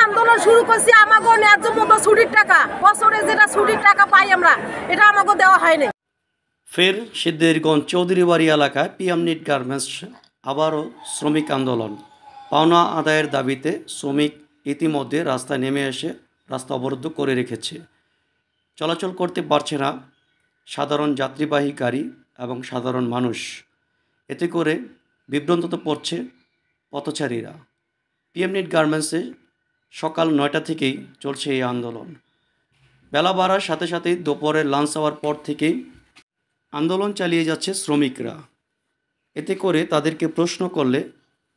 আন্দোলন শুরু করছি আমাকে ন্যায্য মতো ছুটির টাকা বছরে যেটা ছুটির টাকা পাই আমরা এটা আমাকে দেওয়া হয়নি। ফের সিদ্ধিরগঞ্জ চৌধুরীবাড়ি এলাকায় পিএম নিট গার্মেন্টস আবারও শ্রমিক আন্দোলন। পাওনা আদায়ের দাবিতে শ্রমিক ইতিমধ্যে রাস্তায় নেমে এসে রাস্তা অবরুদ্ধ করে রেখেছে। চলাচল করতে পারছে না সাধারণ যাত্রীবাহী গাড়ি এবং সাধারণ মানুষ। এতে করে বিভ্রান্ত পড়ছে পথচারীরা। পিএম নিট গার্মেন্টসে সকাল ৯টা থেকেই চলছে এই আন্দোলন। বেলা বাড়ার সাথে সাথেই দুপুরে লাঞ্চ হওয়ার পর থেকেই আন্দোলন চালিয়ে যাচ্ছে শ্রমিকরা। এতে করে তাদেরকে প্রশ্ন করলে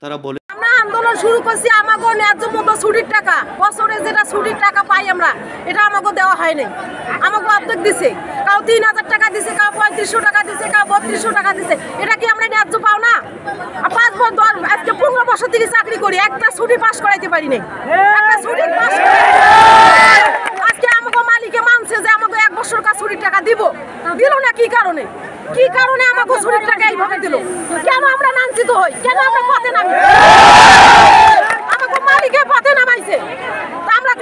তারা বলে, আমরা আন্দোলন শুরু করছি আমাকে ন্যায্য মতো ছুটির টাকা বছরে যেটা ছুটির টাকা পাই আমরা এটা আমাকে দেওয়া হয়নি। আমাকে অর্ধেক দিছে, কাউ ৩,০০০ টাকা দিছে, কাউ ৩৫০০ টাকা দিছে, কাউ ৩২০০ টাকা দিছে। এটা কি আমরা ন্যায্য পাও না? ৫ বছর আজকে ১৫ বছর থেকে চাকরি করি, একটা ছুটি পাস করাইতে পারি নাই। একটা ছুটি পাস আজকে আমাকে মালিকে মানছে যে আমাকে ১ বছর কাজ ছুটির টাকা দিল না। কি কারণে আমাকে ছুটির টাকা এইভাবে দিল? কেন আমরা লাঞ্ছিত হই? কেন আমরা পথে নামি? আমাকে মালিকে পথে নামাইছে, আমরা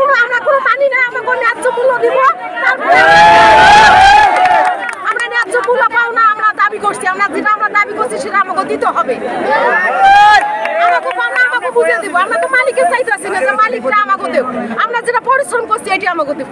কোনো মানি না। আমাকে ন্যায্য মূল্য দিব, তারপরে আমরা ন্যায্য মূল্য পাও না। আমরা দাবি করছি, আমরা দাবি করছি সেটা আমাকে দিতে হবে। আমাকে পাও না, আমাকে বুঝে দিব। আমরা তো মালিকের চাইতেছি না যে মালিকটা আমাকে দেব। আমরা যেটা পরিশ্রম করছি এটি আমাকে দেব।